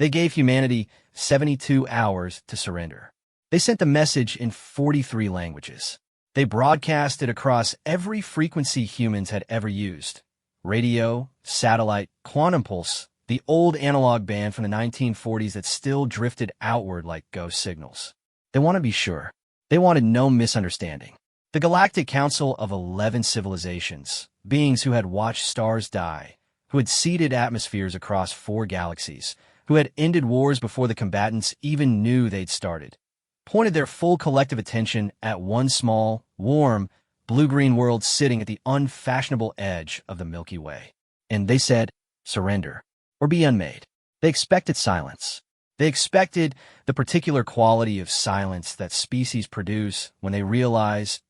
They gave humanity 72 hours to surrender. They sent the message in 43 languages. They broadcast it across every frequency humans had ever used: radio, satellite, quantum pulse, the old analog band from the 1940s that still drifted outward like ghost signals. They want to be sure. They wanted no misunderstanding. The Galactic Council of 11 civilizations, beings who had watched stars die, who had seeded atmospheres across 4 galaxies, who had ended wars before the combatants even knew they'd started, pointed their full collective attention at one small, warm, blue-green world sitting at the unfashionable edge of the Milky Way. And they said, surrender, or be unmade. They expected silence. They expected the particular quality of silence that species produce when they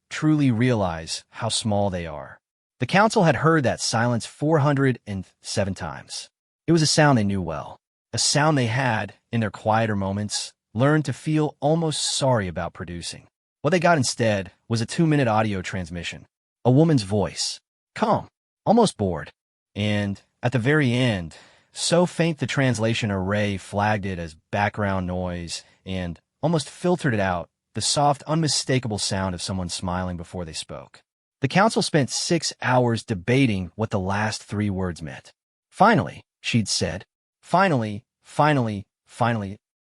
truly realize how small they are. The Council had heard that silence 407 times. It was a sound they knew well, a sound they had, in their quieter moments, learned to feel almost sorry about producing. What they got instead was a 2-minute audio transmission, a woman's voice, calm, almost bored, and, at the very end, so faint the translation array flagged it as background noise and almost filtered it out, the soft, unmistakable sound of someone smiling before they spoke. The Council spent 6 hours debating what the last 3 words meant. Finally, she'd said. Finally,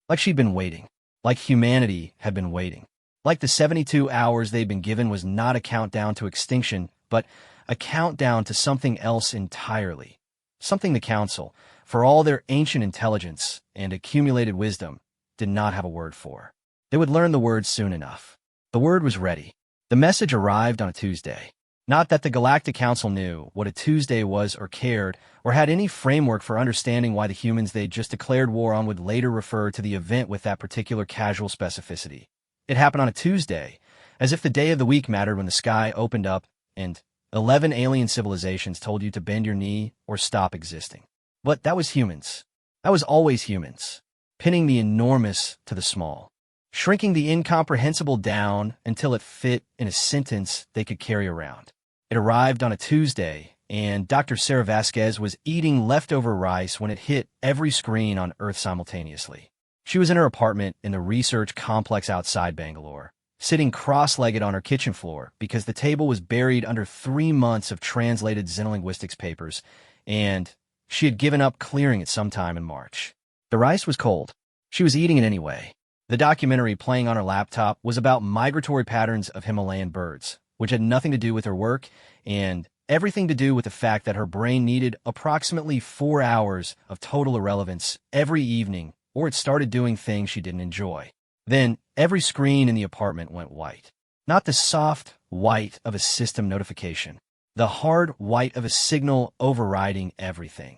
like she'd been waiting, like humanity had been waiting. Like the 72 hours they'd been given was not a countdown to extinction, but a countdown to something else entirely. Something the Council, for all their ancient intelligence and accumulated wisdom, did not have a word for. They would learn the word soon enough. The word was ready. The message arrived on a Tuesday. Not that the Galactic Council knew what a Tuesday was or cared, or had any framework for understanding why the humans they'd just declared war on would later refer to the event with that particular casual specificity. It happened on a Tuesday, as if the day of the week mattered when the sky opened up and 11 alien civilizations told you to bend your knee or stop existing. But that was humans. That was always humans, pinning the enormous to the small, shrinking the incomprehensible down until it fit in a sentence they could carry around. It arrived on a Tuesday, and Dr. Sarah Vasquez was eating leftover rice when it hit every screen on Earth simultaneously. She was in her apartment in the research complex outside Bangalore, sitting cross-legged on her kitchen floor because the table was buried under 3 months of translated xenolinguistics papers, and she had given up clearing it sometime in March. The rice was cold. She was eating it anyway. The documentary playing on her laptop was about migratory patterns of Himalayan birds, which had nothing to do with her work and everything to do with the fact that her brain needed approximately 4 hours of total irrelevance every evening, or it started doing things she didn't enjoy. Then, every screen in the apartment went white. Not the soft white of a system notification. The hard white of a signal overriding everything.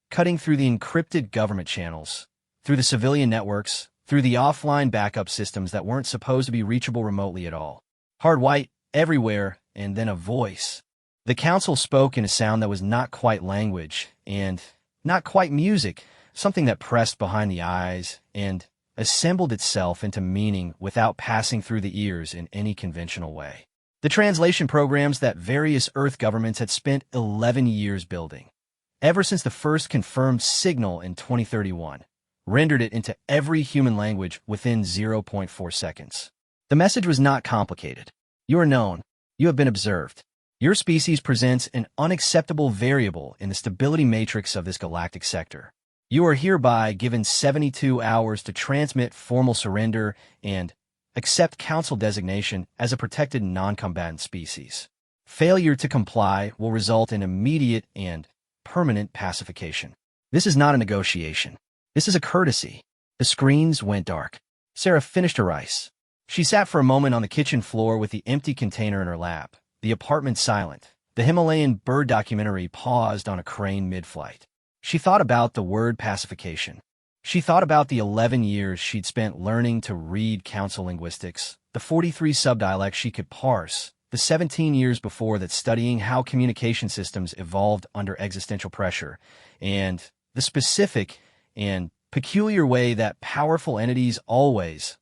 Cutting through the encrypted government channels, through the civilian networks, through the offline backup systems that weren't supposed to be reachable remotely at all. Hard white everywhere, and then a voice. The Council spoke in a sound that was not quite language, and not quite music, something that pressed behind the eyes and assembled itself into meaning without passing through the ears in any conventional way. The translation programs that various Earth governments had spent 11 years building, ever since the first confirmed signal in 2031, rendered it into every human language within 0.4 seconds. The message was not complicated. You are known. You have been observed. Your species presents an unacceptable variable in the stability matrix of this galactic sector. You are hereby given 72 hours to transmit formal surrender and accept Council designation as a protected non-combatant species. Failure to comply will result in immediate and permanent pacification. This is not a negotiation. This is a courtesy. The screens went dark. Sarah finished her rice. She sat for a moment on the kitchen floor with the empty container in her lap, the apartment silent. The Himalayan bird documentary paused on a crane mid-flight. She thought about the word pacification. She thought about the 11 years she'd spent learning to read Council linguistics, the 43 subdialects she could parse, the 17 years before that studying how communication systems evolved under existential pressure, and the specific and peculiar way that powerful entities always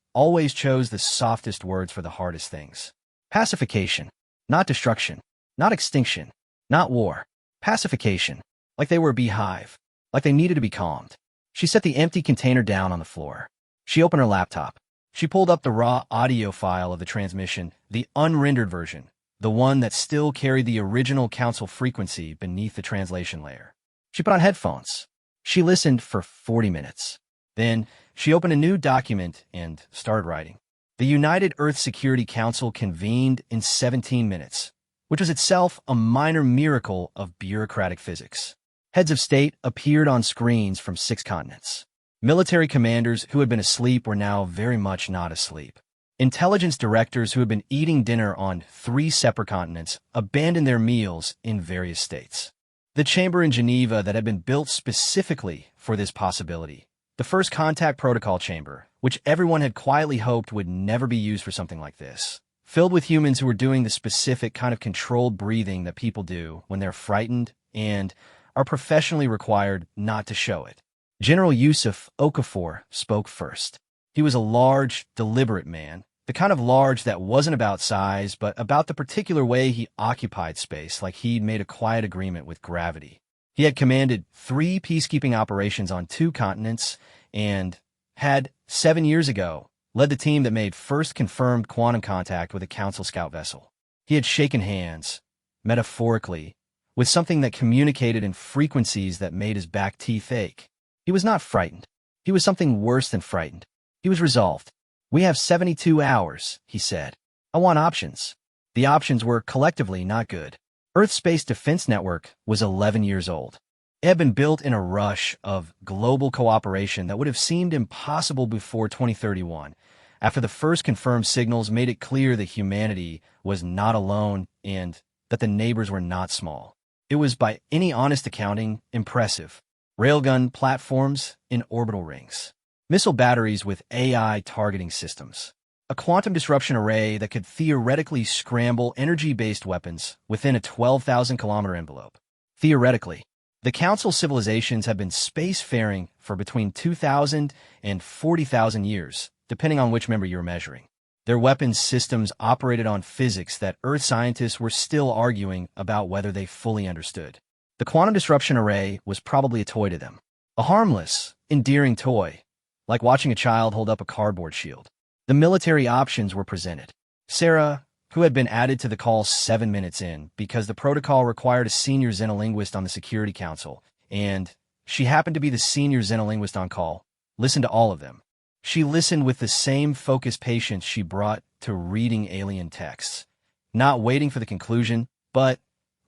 chose the softest words for the hardest things. Pacification, not destruction, not extinction, not war. Pacification, like they were a beehive, like they needed to be calmed. She set the empty container down on the floor. She opened her laptop. She pulled up the raw audio file of the transmission, the unrendered version, the one that still carried the original council frequency beneath the translation layer. She put on headphones. She listened for 40 minutes. Then, she opened a new document and started writing. The United Earth Security Council convened in 17 minutes, which was itself a minor miracle of bureaucratic physics. Heads of state appeared on screens from 6 continents. Military commanders who had been asleep were now very much not asleep. Intelligence directors who had been eating dinner on 3 separate continents abandoned their meals in various states. The chamber in Geneva that had been built specifically for this possibility, the first contact protocol chamber, which everyone had quietly hoped would never be used for something like this, filled with humans who were doing the specific kind of controlled breathing that people do when they're frightened and are professionally required not to show it. General Yusuf Okafor spoke first. He was a large, deliberate man, the kind of large that wasn't about size, but about the particular way he occupied space, like he'd made a quiet agreement with gravity. He had commanded 3 peacekeeping operations on 2 continents and had, 7 years ago, led the team that made first confirmed quantum contact with a Council scout vessel. He had shaken hands, metaphorically, with something that communicated in frequencies that made his back teeth ache. He was not frightened. He was something worse than frightened. He was resolved. "We have 72 hours, he said. "I want options." The options were collectively not good. Earth's Space Defense Network was 11 years old. It had been built in a rush of global cooperation that would have seemed impossible before 2031, after the first confirmed signals made it clear that humanity was not alone and that the neighbors were not small. It was, by any honest accounting, impressive. Railgun platforms in orbital rings. Missile batteries with AI targeting systems. A quantum disruption array that could theoretically scramble energy-based weapons within a 12,000-kilometer envelope. Theoretically. The Council civilizations have been spacefaring for between 2,000 and 40,000 years, depending on which member you're measuring. Their weapons systems operated on physics that Earth scientists were still arguing about whether they fully understood. The quantum disruption array was probably a toy to them. A harmless, endearing toy, like watching a child hold up a cardboard shield. The military options were presented. Sarah, who had been added to the call 7 minutes in because the protocol required a senior xenolinguist on the Security Council, and she happened to be the senior xenolinguist on call, listened to all of them. She listened with the same focused patience she brought to reading alien texts, not waiting for the conclusion, but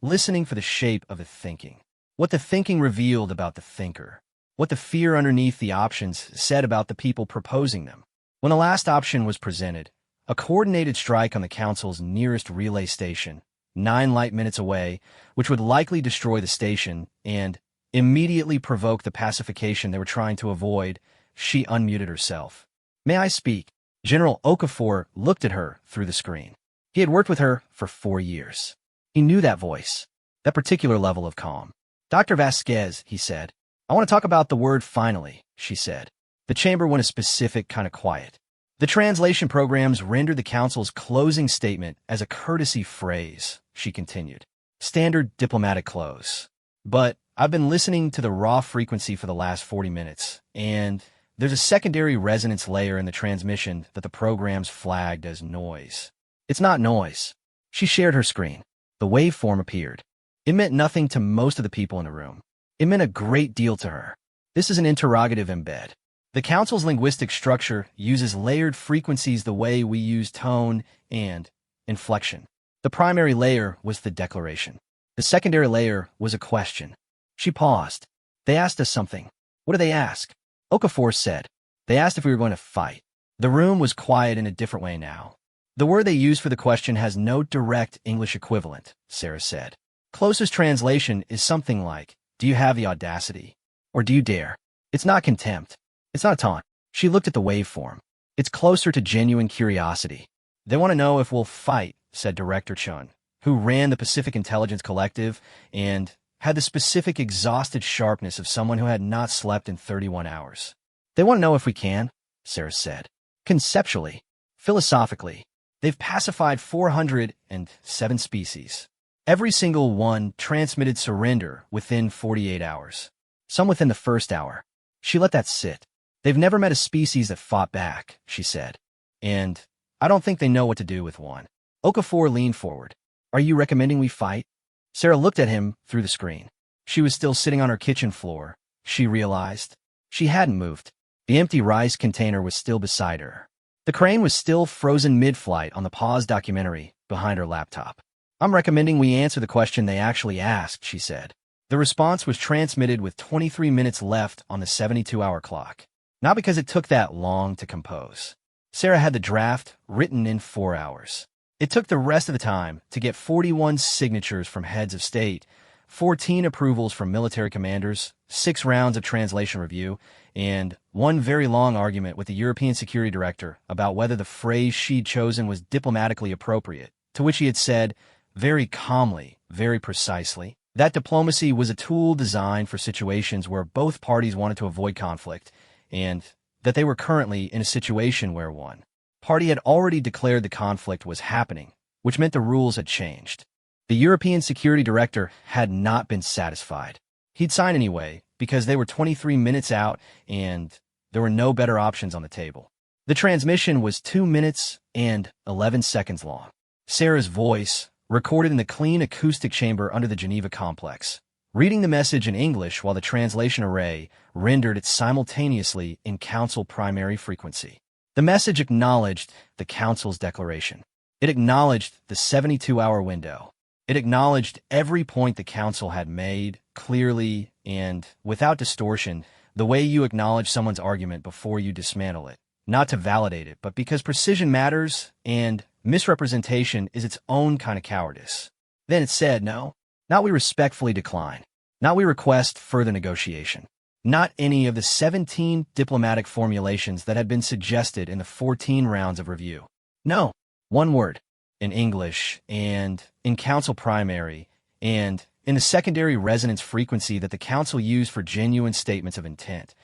listening for the shape of the thinking. What the thinking revealed about the thinker. What the fear underneath the options said about the people proposing them. When the last option was presented, a coordinated strike on the Council's nearest relay station, 9 light minutes away, which would likely destroy the station and immediately provoke the pacification they were trying to avoid, she unmuted herself. "May I speak?" General Okafor looked at her through the screen. He had worked with her for 4 years. He knew that voice, that particular level of calm. "Dr. Vasquez," he said. "I want to talk about the word finally," she said. The chamber went a specific kind of quiet. The translation programs rendered the Council's closing statement as a courtesy phrase, she continued. Standard diplomatic close. "But I've been listening to the raw frequency for the last 40 minutes, and there's a secondary resonance layer in the transmission that the programs flagged as noise. It's not noise." She shared her screen. The waveform appeared. It meant nothing to most of the people in the room. It meant a great deal to her. This is an interrogative embed. The Council's linguistic structure uses layered frequencies the way we use tone and inflection. The primary layer was the declaration. The secondary layer was a question. She paused. "They asked us something." "What did they ask?" Okafor said. "They asked if we were going to fight." The room was quiet in a different way now. "The word they used for the question has no direct English equivalent," Sarah said. "Closest translation is something like, 'Do you have the audacity?' Or 'Do you dare?' It's not contempt. It's not a taunt." She looked at the waveform. "It's closer to genuine curiosity. They want to know if we'll fight," said Director Chun, who ran the Pacific Intelligence Collective and had the specific exhausted sharpness of someone who had not slept in 31 hours. "They want to know if we can," Sarah said. "Conceptually, philosophically, they've pacified 407 species. Every single one transmitted surrender within 48 hours. Some within the first hour." She let that sit. They've never met a species that fought back, she said. And I don't think they know what to do with one. Okafor leaned forward. Are you recommending we fight? Sarah looked at him through the screen. She was still sitting on her kitchen floor. She realized. She hadn't moved. The empty rice container was still beside her. The crane was still frozen mid-flight on the pause documentary behind her laptop. I'm recommending we answer the question they actually asked, she said. The response was transmitted with 23 minutes left on the 72-hour clock. Not because it took that long to compose. Sarah had the draft written in 4 hours. It took the rest of the time to get 41 signatures from heads of state, 14 approvals from military commanders, 6 rounds of translation review, and one very long argument with the European Security Director about whether the phrase she'd chosen was diplomatically appropriate, to which he had said, very calmly, very precisely, that diplomacy was a tool designed for situations where both parties wanted to avoid conflict, and that they were currently in a situation where one party had already declared the conflict was happening, which meant the rules had changed. The European Security Director had not been satisfied. He'd sign anyway, because they were 23 minutes out and there were no better options on the table. The transmission was 2 minutes and 11 seconds long. Sarah's voice, recorded in the clean acoustic chamber under the Geneva complex, reading the message in English while the translation array rendered it simultaneously in Council primary frequency. The message acknowledged the Council's declaration. It acknowledged the 72-hour window. It acknowledged every point the Council had made, clearly and without distortion, the way you acknowledge someone's argument before you dismantle it, not to validate it, but because precision matters and misrepresentation is its own kind of cowardice. Then it said, no, not we respectfully decline, not we request further negotiation, not any of the 17 diplomatic formulations that had been suggested in the 14 rounds of review. No, one word, in English and in Council primary and in the secondary resonance frequency that the Council used for genuine statements of intent.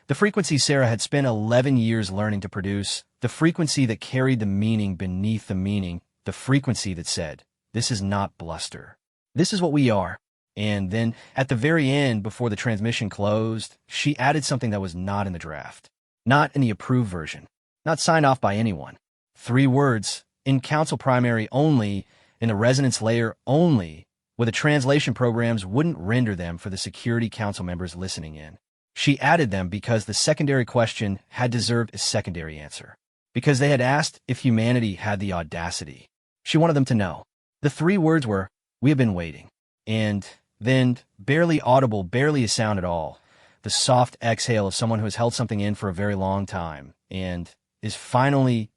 The frequency Sarah had spent 11 years learning to produce, the frequency that carried the meaning beneath the meaning, the frequency that said, this is not bluster. This is what we are. And then, at the very end, before the transmission closed, she added something that was not in the draft, not in the approved version, not signed off by anyone. 3 words, in Council primary only, in the resonance layer only, where the translation programs wouldn't render them for the Security Council members listening in. She added them because the secondary question had deserved a secondary answer, because they had asked if humanity had the audacity. She wanted them to know. The 3 words were, we have been waiting. And then, barely audible, barely a sound at all, the soft exhale of someone who has held something in for a very long time and is finally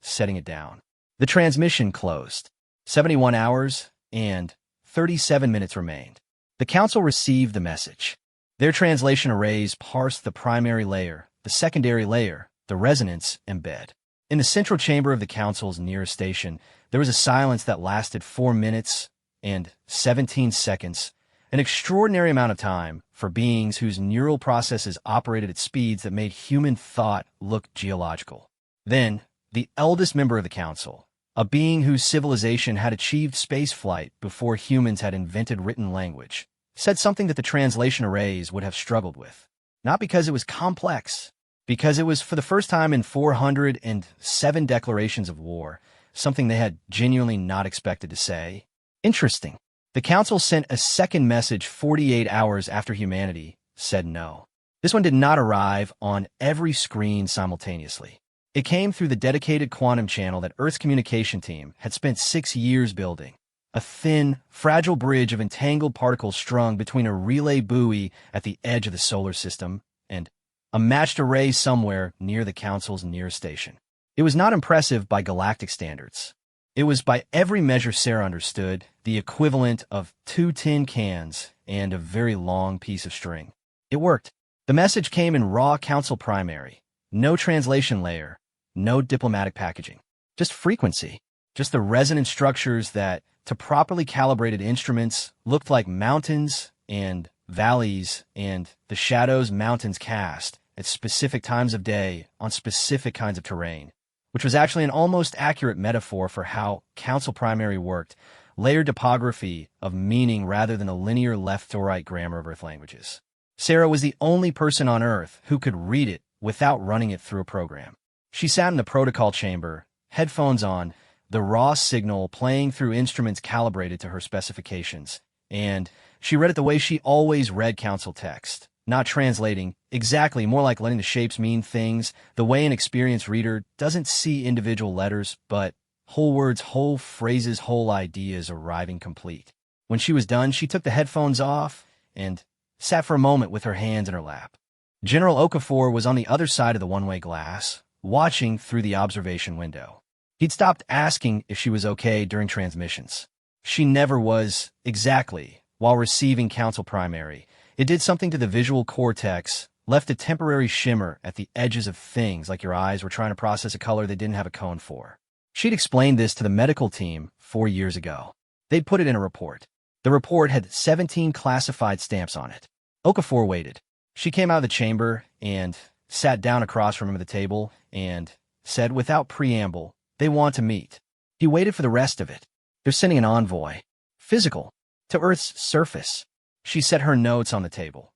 setting it down. The transmission closed. 71 hours and 37 minutes remained. The Council received the message. Their translation arrays parsed the primary layer, the secondary layer, the resonance embed. In the central chamber of the Council's nearest station, there was a silence that lasted 4 minutes and 17 seconds, an extraordinary amount of time for beings whose neural processes operated at speeds that made human thought look geological. Then, the eldest member of the Council, a being whose civilization had achieved spaceflight before humans had invented written language, said something that the translation arrays would have struggled with. Not because it was complex, because it was for the first time in 407 declarations of war, something they had genuinely not expected to say. Interesting. The Council sent a second message 48 hours after humanity said no. This one did not arrive on every screen simultaneously. It came through the dedicated quantum channel that Earth's communication team had spent 6 years building. A thin, fragile bridge of entangled particles strung between a relay buoy at the edge of the solar system and a matched array somewhere near the Council's nearest station. It was not impressive by galactic standards. It was, by every measure Sarah understood, the equivalent of 2 tin cans and a very long piece of string. It worked. The message came in raw Council primary. No translation layer. No diplomatic packaging. Just frequency. Just the resonant structures that, to properly calibrated instruments, looked like mountains and valleys and the shadows mountains cast at specific times of day on specific kinds of terrain, which was actually an almost accurate metaphor for how Council primary worked, layered topography of meaning rather than a linear left-to-right grammar of Earth languages. Sarah was the only person on Earth who could read it without running it through a program. She sat in the protocol chamber, headphones on, the raw signal playing through instruments calibrated to her specifications, and she read it the way she always read council text, not translating, exactly, more like letting the shapes mean things, the way an experienced reader doesn't see individual letters, but whole words, whole phrases, whole ideas arriving complete. When she was done, she took the headphones off and sat for a moment with her hands in her lap. General Okafor was on the other side of the one-way glass, watching through the observation window. He'd stopped asking if she was okay during transmissions. She never was, exactly, while receiving council primary. It did something to the visual cortex, left a temporary shimmer at the edges of things like your eyes were trying to process a color they didn't have a cone for. She'd explained this to the medical team 4 years ago. They'd put it in a report. The report had 17 classified stamps on it. Okafor waited. She came out of the chamber and sat down across from him at the table and said without preamble, "They want to meet." He waited for the rest of it. "They're sending an envoy. Physical. To Earth's surface." She set her notes on the table.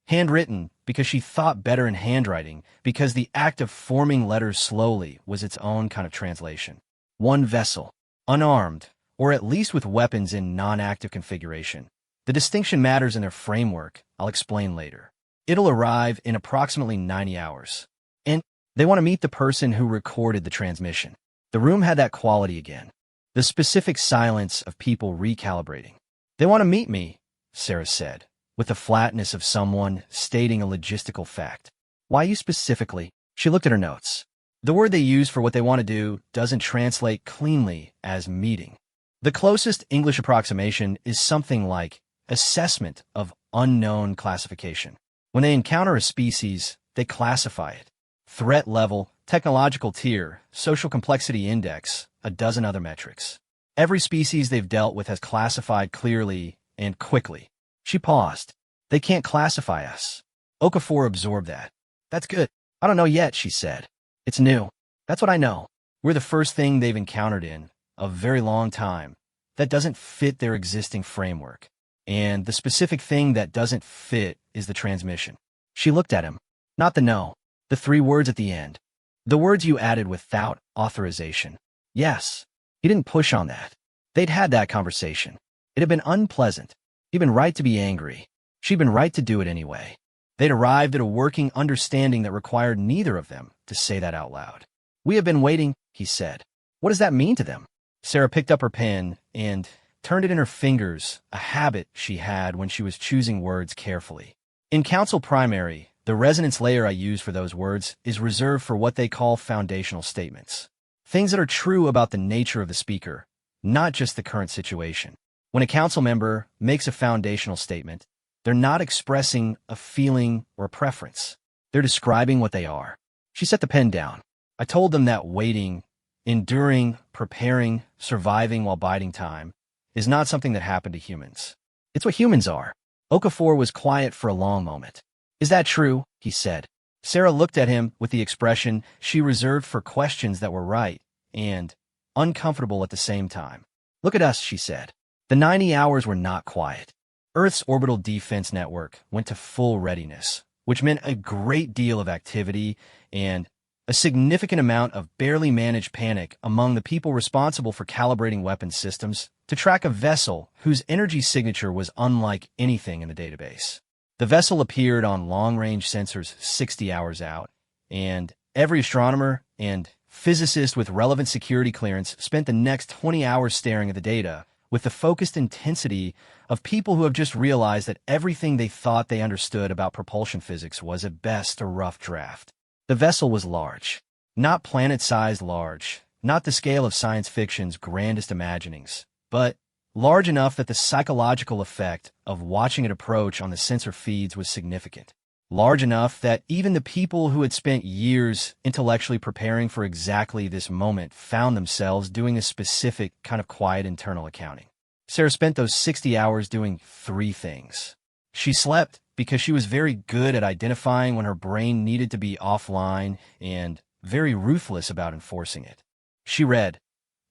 Handwritten, because she thought better in handwriting, because the act of forming letters slowly was its own kind of translation. One vessel. Unarmed, or at least with weapons in non-active configuration. The distinction matters in their framework, I'll explain later. It'll arrive in approximately 90 hours. And they want to meet the person who recorded the transmission. The room had that quality again. The specific silence of people recalibrating. "They want to meet me," Sarah said, with the flatness of someone stating a logistical fact. "Why you specifically?" She looked at her notes. The word they use for what they want to do doesn't translate cleanly as meeting. The closest English approximation is something like assessment of unknown classification. When they encounter a species, they classify it. Threat level, technological tier, social complexity index, a dozen other metrics. Every species they've dealt with has classified clearly and quickly. She paused. "They can't classify us." Okafor absorbed that. "That's good. I don't know yet," she said. "It's new. That's what I know. We're the first thing they've encountered in a very long time that doesn't fit their existing framework. And the specific thing that doesn't fit is the transmission." She looked at him. "Not the no. The 3 words at the end. The words you added without authorization." "Yes." He didn't push on that. They'd had that conversation. It had been unpleasant. He'd been right to be angry. She'd been right to do it anyway. They'd arrived at a working understanding that required neither of them to say that out loud. "We have been waiting," he said. "What does that mean to them?" Sarah picked up her pen and turned it in her fingers, a habit she had when she was choosing words carefully. In council primary, the resonance layer I use for those words is reserved for what they call foundational statements. Things that are true about the nature of the speaker, not just the current situation. When a council member makes a foundational statement, they're not expressing a feeling or a preference. They're describing what they are. She set the pen down. "I told them that waiting, enduring, preparing, surviving while biding time is not something that happened to humans. It's what humans are." Okafor was quiet for a long moment. "Is that true?" he said. Sarah looked at him with the expression she reserved for questions that were right and uncomfortable at the same time. "Look at us," she said. The 90 hours were not quiet. Earth's orbital defense network went to full readiness, which meant a great deal of activity and a significant amount of barely managed panic among the people responsible for calibrating weapons systems to track a vessel whose energy signature was unlike anything in the database. The vessel appeared on long-range sensors 60 hours out, and every astronomer and physicist with relevant security clearance spent the next 20 hours staring at the data with the focused intensity of people who have just realized that everything they thought they understood about propulsion physics was at best a rough draft. The vessel was large. Not planet-sized large, not the scale of science fiction's grandest imaginings, but large enough that the psychological effect of watching it approach on the sensor feeds was significant. Large enough that even the people who had spent years intellectually preparing for exactly this moment found themselves doing a specific kind of quiet internal accounting. Sarah spent those 60 hours doing 3 things. She slept because she was very good at identifying when her brain needed to be offline and very ruthless about enforcing it. She read,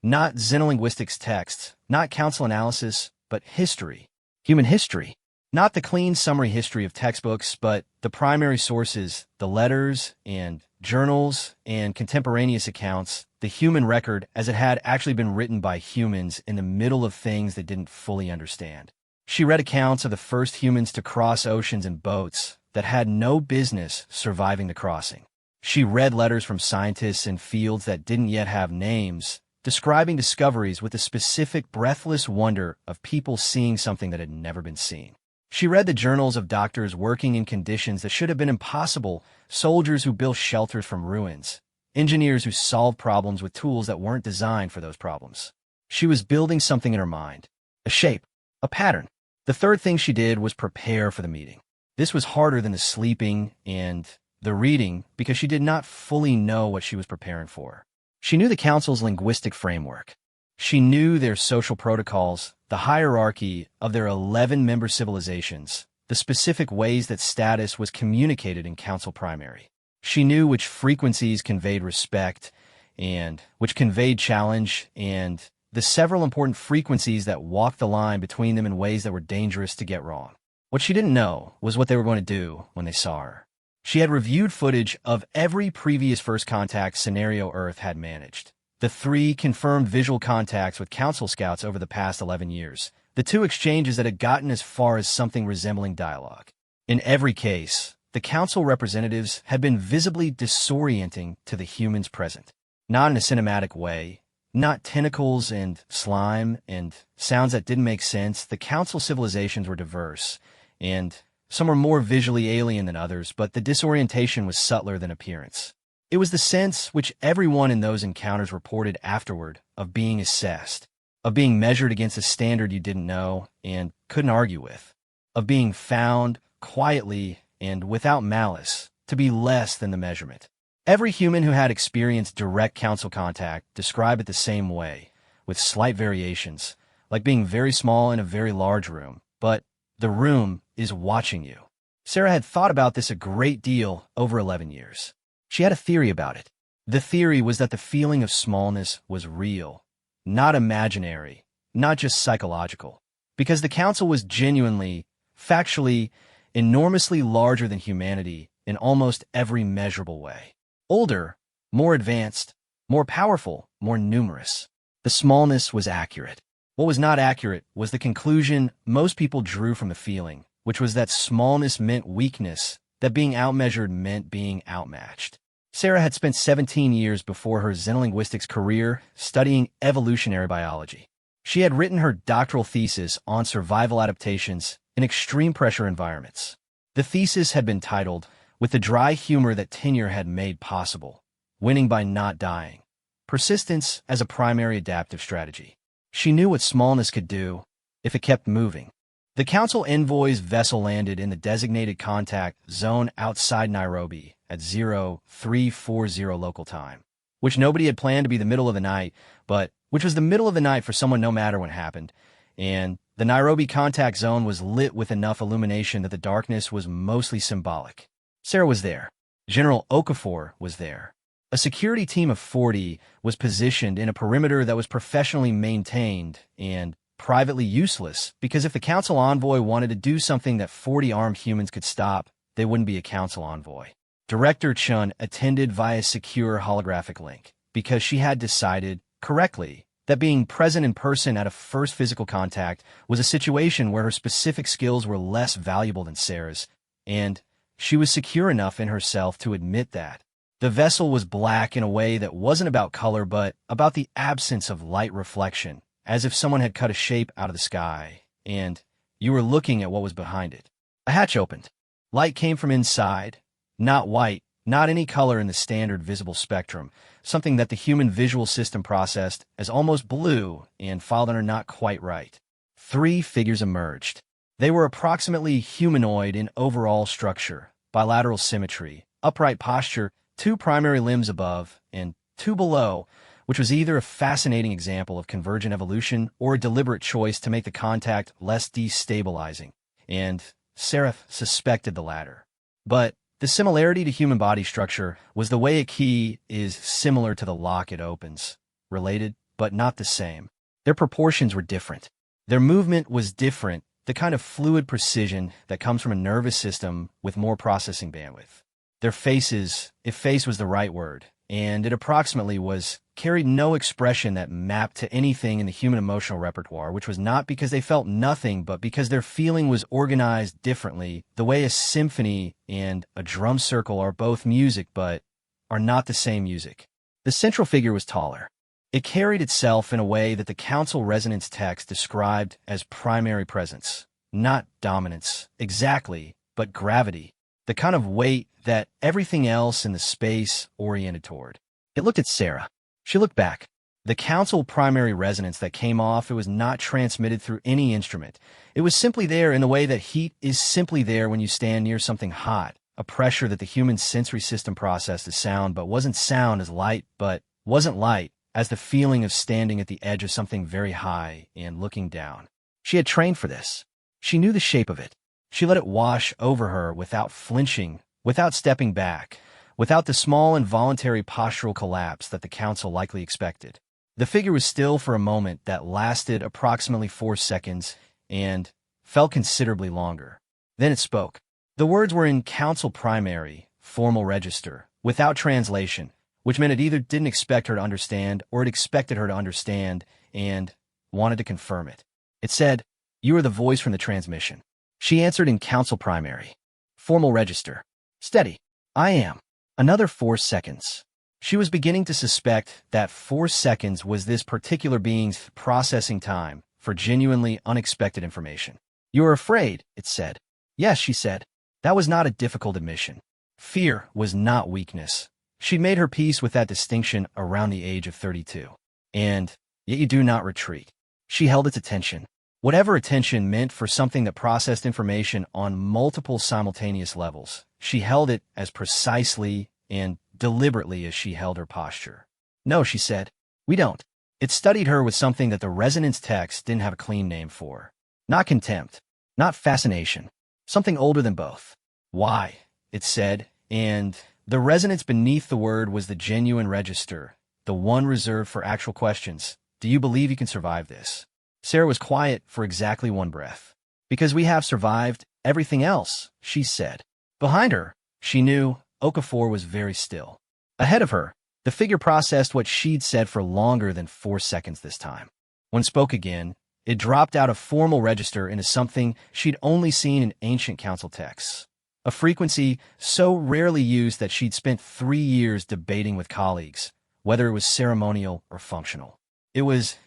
not xenolinguistics texts, not council analysis, but history, human history. Not the clean summary history of textbooks, but the primary sources, the letters and journals and contemporaneous accounts, the human record as it had actually been written by humans in the middle of things they didn't fully understand. She read accounts of the first humans to cross oceans in boats that had no business surviving the crossing. She read letters from scientists in fields that didn't yet have names, describing discoveries with the specific breathless wonder of people seeing something that had never been seen. She read the journals of doctors working in conditions that should have been impossible, soldiers who built shelters from ruins, engineers who solved problems with tools that weren't designed for those problems. She was building something in her mind, a shape, a pattern. The third thing she did was prepare for the meeting. This was harder than the sleeping and the reading because she did not fully know what she was preparing for. She knew the council's linguistic framework. She knew their social protocols, the hierarchy of their 11-member civilizations, the specific ways that status was communicated in council primary. She knew which frequencies conveyed respect and which conveyed challenge and the several important frequencies that walked the line between them in ways that were dangerous to get wrong. What she didn't know was what they were going to do when they saw her. She had reviewed footage of every previous first contact scenario Earth had managed. The 3 confirmed visual contacts with council scouts over the past 11 years. The 2 exchanges that had gotten as far as something resembling dialogue. In every case, the council representatives had been visibly disorienting to the humans present. Not in a cinematic way, not tentacles and slime and sounds that didn't make sense. The council civilizations were diverse, and some were more visually alien than others, but the disorientation was subtler than appearance. It was the sense which everyone in those encounters reported afterward of being assessed, of being measured against a standard you didn't know and couldn't argue with, of being found quietly and without malice to be less than the measurement. Every human who had experienced direct council contact described it the same way, with slight variations, like being very small in a very large room, but the room is watching you. Sarah had thought about this a great deal over 11 years. She had a theory about it. The theory was that the feeling of smallness was real, not imaginary, not just psychological, because the council was genuinely, factually, enormously larger than humanity in almost every measurable way. Older, more advanced, more powerful, more numerous. The smallness was accurate. What was not accurate was the conclusion most people drew from the feeling, which was that smallness meant weakness, that being outmeasured meant being outmatched. Sarah had spent 17 years before her xenolinguistics career studying evolutionary biology. She had written her doctoral thesis on survival adaptations in extreme pressure environments. The thesis had been titled, "With the Dry Humor That Tenure Had Made Possible, Winning by Not Dying, Persistence as a Primary Adaptive Strategy." She knew what smallness could do if it kept moving. The council envoy's vessel landed in the designated contact zone outside Nairobi at 0340 local time, which nobody had planned to be the middle of the night, but which was the middle of the night for someone no matter what happened, and the Nairobi contact zone was lit with enough illumination that the darkness was mostly symbolic. Sarah was there. General Okafor was there. A security team of 40 was positioned in a perimeter that was professionally maintained and privately useless, because if the council envoy wanted to do something that 40 armed humans could stop, they wouldn't be a council envoy. Director Chun attended via secure holographic link, because she had decided, correctly, that being present in person at a first physical contact was a situation where her specific skills were less valuable than Sarah's, and she was secure enough in herself to admit that. The vessel was black in a way that wasn't about color but about the absence of light reflection, as if someone had cut a shape out of the sky, and you were looking at what was behind it. A hatch opened. Light came from inside, not white, not any color in the standard visible spectrum, something that the human visual system processed as almost blue and filed under not quite right. 3 figures emerged. They were approximately humanoid in overall structure, bilateral symmetry, upright posture, 2 primary limbs above and 2 below, which was either a fascinating example of convergent evolution or a deliberate choice to make the contact less destabilizing, and Sarah suspected the latter. But the similarity to human body structure was the way a key is similar to the lock it opens, related but not the same. Their proportions were different. Their movement was different the kind of fluid precision that comes from a nervous system with more processing bandwidth. Their faces, if face was the right word, and it approximately was, carried no expression that mapped to anything in the human emotional repertoire, which was not because they felt nothing, but because their feeling was organized differently, the way a symphony and a drum circle are both music but are not the same music. The central figure was taller. It carried itself in a way that the council resonance text described as primary presence, not dominance, exactly, but gravity, the kind of weight that everything else in the space oriented toward. It looked at Sarah. She looked back. The council primary resonance that came off, it was not transmitted through any instrument. It was simply there in the way that heat is simply there when you stand near something hot, a pressure that the human sensory system processed as sound, but wasn't sound as light, but wasn't light as the feeling of standing at the edge of something very high and looking down. She had trained for this. She knew the shape of it. She let it wash over her without flinching, without stepping back, without the small involuntary postural collapse that the council likely expected. The figure was still for a moment that lasted approximately 4 seconds and felt considerably longer. Then it spoke. The words were in council primary, formal register, without translation, which meant it either didn't expect her to understand or it expected her to understand and wanted to confirm it. It said, "You are the voice from the transmission." She answered in council primary, formal register. "Steady. I am." Another 4 seconds. She was beginning to suspect that 4 seconds was this particular being's processing time for genuinely unexpected information. "You are afraid," it said. "Yes," she said. That was not a difficult admission. Fear was not weakness. She'd made her peace with that distinction around the age of 32. And yet you do not retreat. She held its attention. Whatever attention meant for something that processed information on multiple simultaneous levels, she held it as precisely and deliberately as she held her posture. "No," she said. "We don't." It studied her with something that the resonance text didn't have a clean name for. Not contempt. Not fascination. Something older than both. "Why?" it said, and the resonance beneath the word was the genuine register, the one reserved for actual questions. "Do you believe you can survive this?" Sarah was quiet for exactly one breath. "Because we have survived everything else," she said. Behind her, she knew, Okafor was very still. Ahead of her, the figure processed what she'd said for longer than 4 seconds this time. When spoke again, it dropped out of formal register into something she'd only seen in ancient council texts. A frequency so rarely used that she'd spent 3 years debating with colleagues, whether it was ceremonial or functional.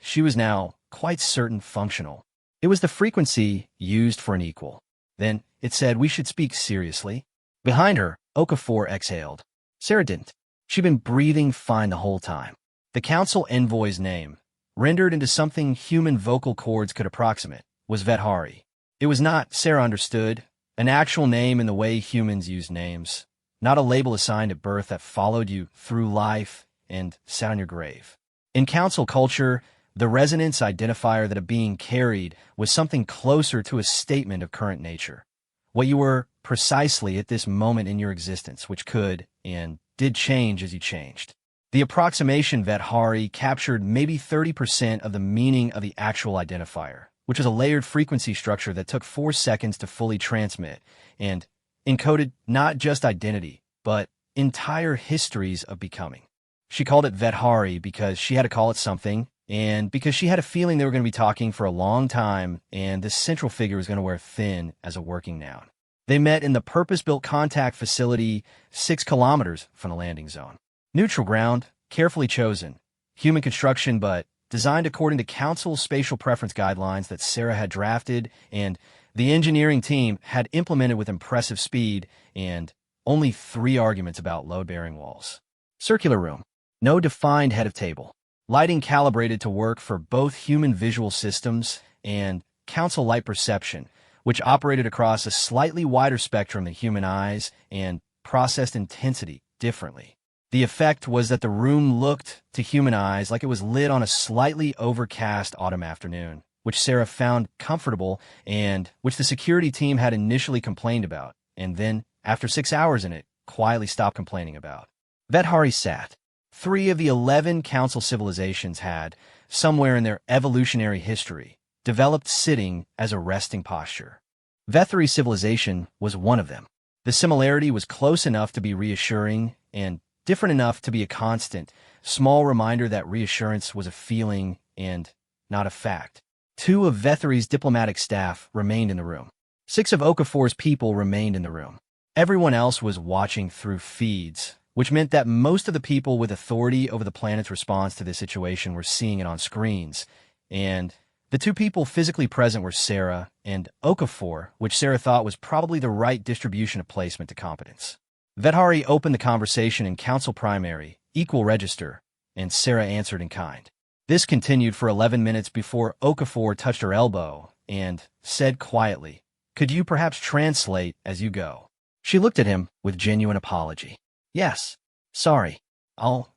She was now quite certain functional. It was the frequency used for an equal. Then it said we should speak seriously. Behind her, Okafor exhaled. Sarah didn't. She'd been breathing fine the whole time. The council envoy's name, rendered into something human vocal cords could approximate, was Vethari. It was not, Sarah understood, an actual name in the way humans use names, not a label assigned at birth that followed you through life and sat on your grave. In council culture, the resonance identifier that a being carried was something closer to a statement of current nature. What you were precisely at this moment in your existence, which could and did change as you changed. The approximation Vethari captured maybe 30% of the meaning of the actual identifier, which was a layered frequency structure that took 4 seconds to fully transmit and encoded not just identity, but entire histories of becoming. She called it Vethari because she had to call it something, and because she had a feeling they were going to be talking for a long time, and this central figure was going to wear thin as a working noun. They met in the purpose-built contact facility 6 kilometers from the landing zone. Neutral ground, carefully chosen, human construction, but designed according to council spatial preference guidelines that Sarah had drafted and the engineering team had implemented with impressive speed, and only 3 arguments about load-bearing walls. Circular room. No defined head of table. Lighting calibrated to work for both human visual systems and council light perception, which operated across a slightly wider spectrum than human eyes and processed intensity differently. The effect was that the room looked, to human eyes, like it was lit on a slightly overcast autumn afternoon, which Sarah found comfortable and which the security team had initially complained about, and then, after 6 hours in it, quietly stopped complaining about. Vethari sat. 3 of the 11 council civilizations had, somewhere in their evolutionary history, developed sitting as a resting posture. Vethari civilization was one of them. The similarity was close enough to be reassuring and different enough to be a constant, small reminder that reassurance was a feeling and not a fact. 2 of Vethari's diplomatic staff remained in the room. 6 of Okafor's people remained in the room. Everyone else was watching through feeds, which meant that most of the people with authority over the planet's response to this situation were seeing it on screens, and the 2 people physically present were Sarah and Okafor, which Sarah thought was probably the right distribution of placement to competence. Vethari opened the conversation in Council Primary, Equal Register, and Sarah answered in kind. This continued for 11 minutes before Okafor touched her elbow and said quietly, "Could you perhaps translate as you go?" She looked at him with genuine apology. "Yes. Sorry.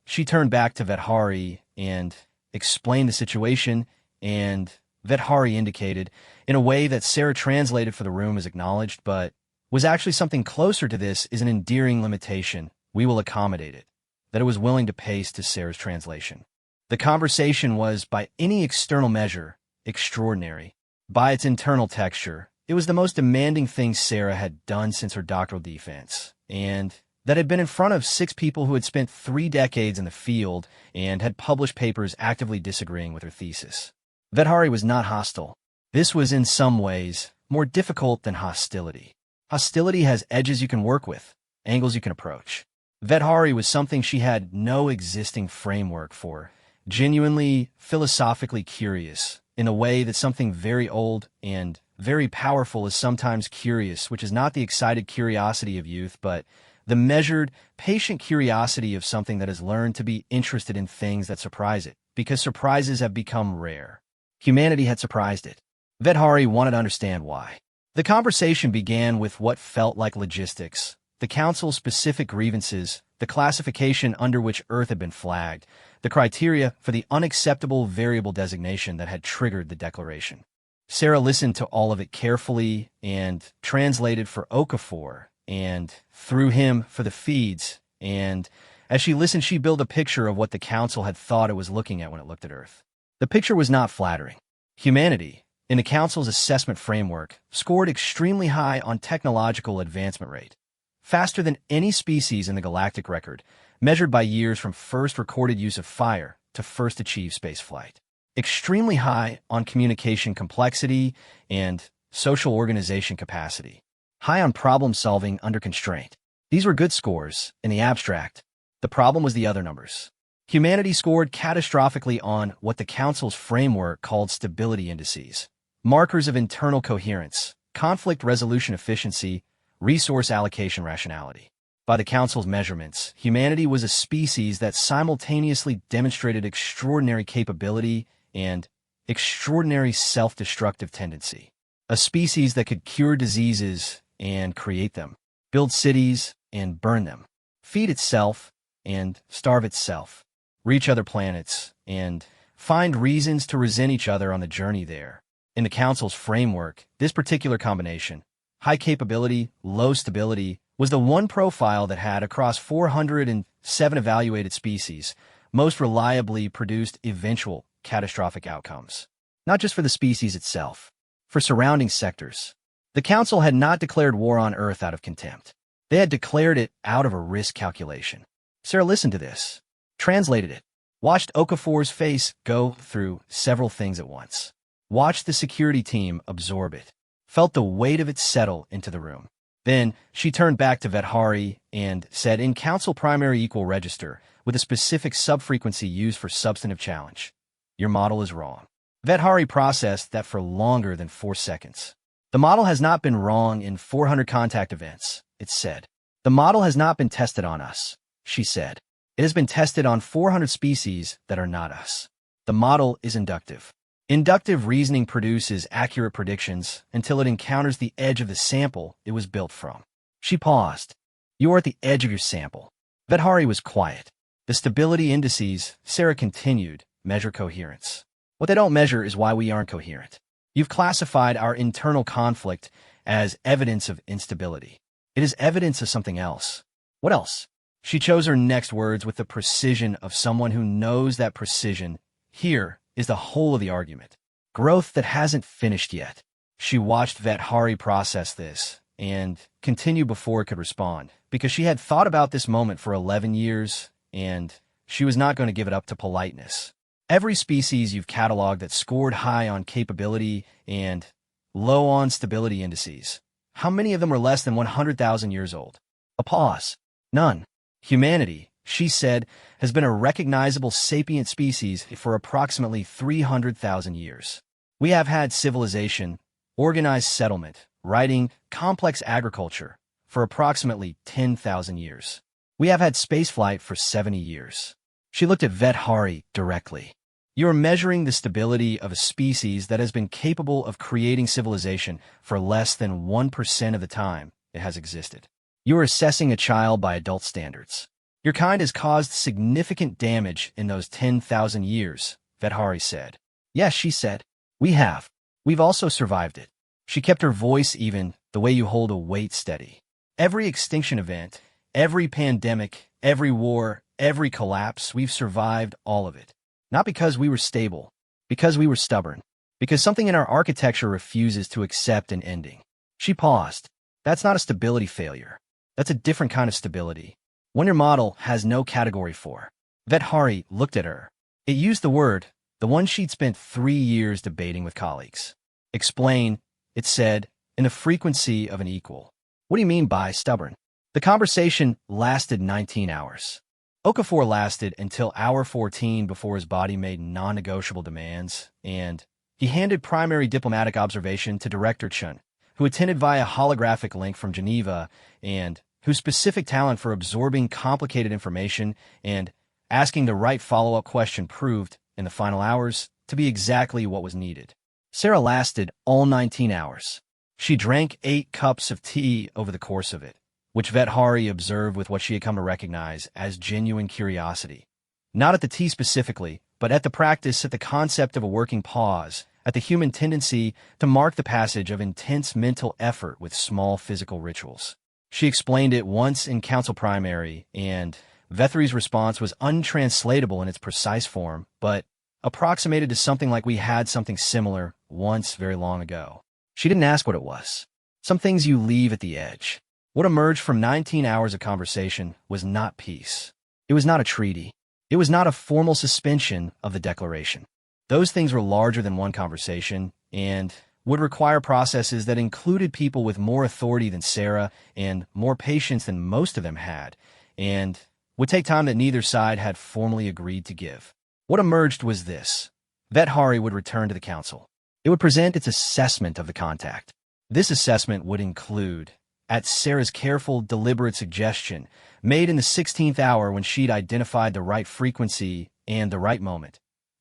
She turned back to Vethari and explained the situation, and Vethari indicated, in a way that Sarah translated for the room as acknowledged, but was actually something closer to this is an endearing limitation. We will accommodate it. That it was willing to pace to Sarah's translation. The conversation was, by any external measure, extraordinary. By its internal texture, it was the most demanding thing Sarah had done since her doctoral defense, and that had been in front of 6 people who had spent 3 decades in the field and had published papers actively disagreeing with her thesis. Vethari was not hostile. This was in some ways more difficult than hostility. Hostility has edges you can work with, angles you can approach. Vethari was something she had no existing framework for, genuinely philosophically curious, in a way that something very old and very powerful is sometimes curious, which is not the excited curiosity of youth, but the measured, patient curiosity of something that has learned to be interested in things that surprise it, because surprises have become rare. Humanity had surprised it. Vethari wanted to understand why. The conversation began with what felt like logistics, the Council's specific grievances, the classification under which Earth had been flagged, the criteria for the unacceptable variable designation that had triggered the declaration. Sarah listened to all of it carefully and translated for Okafor and through him for the feeds, and as she listened, she built a picture of what the Council had thought it was looking at when it looked at Earth. The picture was not flattering. Humanity, in the Council's assessment framework, scored extremely high on technological advancement rate, faster than any species in the galactic record, measured by years from first recorded use of fire to first achieved spaceflight. Extremely high on communication complexity and social organization capacity. High on problem solving under constraint. These were good scores in the abstract. The problem was the other numbers. Humanity scored catastrophically on what the Council's framework called stability indices, markers of internal coherence, conflict resolution efficiency, resource allocation rationality. By the Council's measurements, humanity was a species that simultaneously demonstrated extraordinary capability and extraordinary self-destructive tendency. A species that could cure diseases and create them, build cities and burn them, feed itself and starve itself, reach other planets, and find reasons to resent each other on the journey there. In the Council's framework, this particular combination, high capability, low stability, was the one profile that had, across 407 evaluated species, most reliably produced eventual catastrophic outcomes. Not just for the species itself, for surrounding sectors. The Council had not declared war on Earth out of contempt. They had declared it out of a risk calculation. Sarah listened to this, translated it, watched Okafor's face go through several things at once, watched the security team absorb it, felt the weight of it settle into the room. Then she turned back to Vethari and said, in Council Primary Equal Register, with a specific subfrequency used for substantive challenge, your model is wrong. Vethari processed that for longer than 4 seconds. The model has not been wrong in 400 contact events, it said. The model has not been tested on us, she said. It has been tested on 400 species that are not us. The model is inductive. Inductive reasoning produces accurate predictions until it encounters the edge of the sample it was built from. She paused. You are at the edge of your sample. Vethari was quiet. The stability indices, Sarah continued, measure coherence. What they don't measure is why we aren't coherent. You've classified our internal conflict as evidence of instability. It is evidence of something else. What else? She chose her next words with the precision of someone who knows that precision, here, is the whole of the argument. growth that hasn't finished yet. She watched Vet Hari process this and continue before it could respond, because she had thought about this moment for 11 years, and she was not going to give it up to politeness. Every species you've cataloged that scored high on capability and low on stability indices, how many of them were less than 100,000 years old? A pause. None. Humanity, she said, has been a recognizable sapient species for approximately 300,000 years. We have had civilization, organized settlement, writing, complex agriculture for approximately 10,000 years. We have had spaceflight for 70 years. She looked at Vet Hari directly. You are measuring the stability of a species that has been capable of creating civilization for less than 1% of the time it has existed. You are assessing a child by adult standards. Your kind has caused significant damage in those 10,000 years, Vet Hari said. Yes, she said. We have. We've also survived it. She kept her voice even, the way you hold a weight steady. Every extinction event, every pandemic, every war, every collapse, we've survived all of it. Not because we were stable, because we were stubborn, because something in our architecture refuses to accept an ending. She paused. That's not a stability failure. That's a different kind of stability. One your model has no category for. Vet Hari looked at her. It used the word, the one she'd spent 3 years debating with colleagues. Explain, it said, in the frequency of an equal. What do you mean by stubborn? The conversation lasted 19 hours. Okafor lasted until hour 14 before his body made non-negotiable demands, and he handed primary diplomatic observation to Director Chun, who attended via holographic link from Geneva and whose specific talent for absorbing complicated information and asking the right follow-up question proved, in the final hours, to be exactly what was needed. Sarah lasted all 19 hours. She drank 8 cups of tea over the course of it, which Vet Hari observed with what she had come to recognize as genuine curiosity. Not at the tea specifically, but at the practice, at the concept of a working pause, at the human tendency to mark the passage of intense mental effort with small physical rituals. She explained it once in Council Primary, and Vethry's response was untranslatable in its precise form, but approximated to something like we had something similar once very long ago. She didn't ask what it was. Some things you leave at the edge. What emerged from 19 hours of conversation was not peace. It was not a treaty. It was not a formal suspension of the declaration. Those things were larger than one conversation and would require processes that included people with more authority than Sarah and more patience than most of them had, and would take time that neither side had formally agreed to give. What emerged was this. Vet Hari would return to the council. It would present its assessment of the contact. This assessment would include, at Sarah's careful, deliberate suggestion, made in the 16th hour when she'd identified the right frequency and the right moment,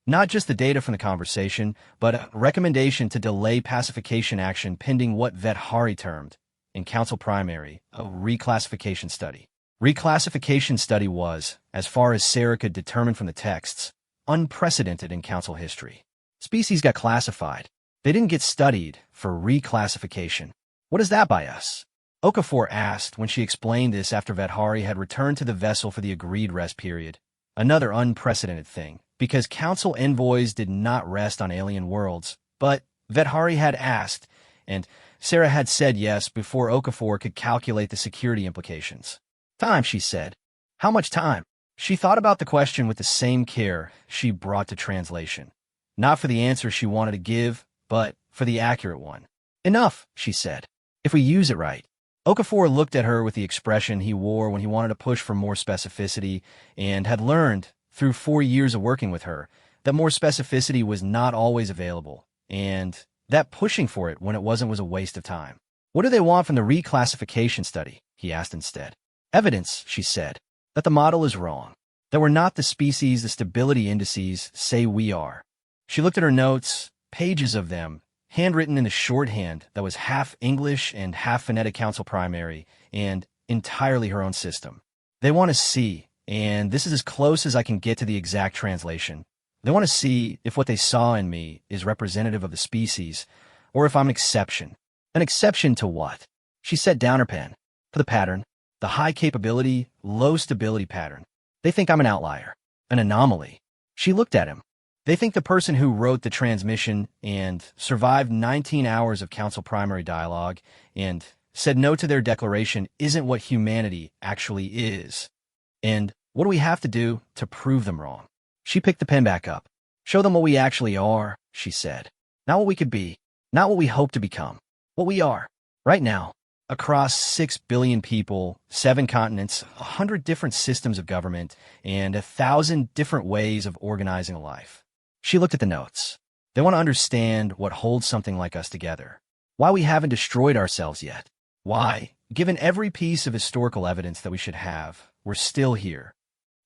not just the data from the conversation, but a recommendation to delay pacification action pending what Vet Hari termed, in Council Primary, a reclassification study. Reclassification study was, as far as Sarah could determine from the texts, unprecedented in Council history. Species got classified. They didn't get studied for reclassification. What is that by us? Okafor asked when she explained this after Vet Hari had returned to the vessel for the agreed rest period. Another unprecedented thing, because Council envoys did not rest on alien worlds, but Vet Hari had asked, and Sarah had said yes before Okafor could calculate the security implications. Time, she said. How much time? She thought about the question with the same care she brought to translation. Not for the answer she wanted to give, but for the accurate one. Enough, she said. If we use it right. Okafor looked at her with the expression he wore when he wanted to push for more specificity and had learned, through 4 years of working with her, that more specificity was not always available, and that pushing for it when it wasn't was a waste of time. What do they want from the reclassification study? He asked instead. Evidence, she said, that the model is wrong, that we're not the species the stability indices say we are. She looked at her notes, pages of them, handwritten in a shorthand that was half English and half phonetic Council Primary, and entirely her own system. They want to see, and this is as close as I can get to the exact translation, they want to see if what they saw in me is representative of the species, or if I'm an exception. An exception to what? She set down her pen. To the pattern. The high capability, low stability pattern. They think I'm an outlier. An anomaly. She looked at him. They think the person who wrote the transmission and survived 19 hours of council primary dialogue and said no to their declaration isn't what humanity actually is. And what do we have to do to prove them wrong? She picked the pen back up. Show them what we actually are, she said. Not what we could be, not what we hope to become. What we are, right now, across 6 billion people, 7 continents, 100 different systems of government, and 1,000 different ways of organizing a life. She looked at the notes. They want to understand what holds something like us together. Why we haven't destroyed ourselves yet. Why, given every piece of historical evidence that we should have, we're still here.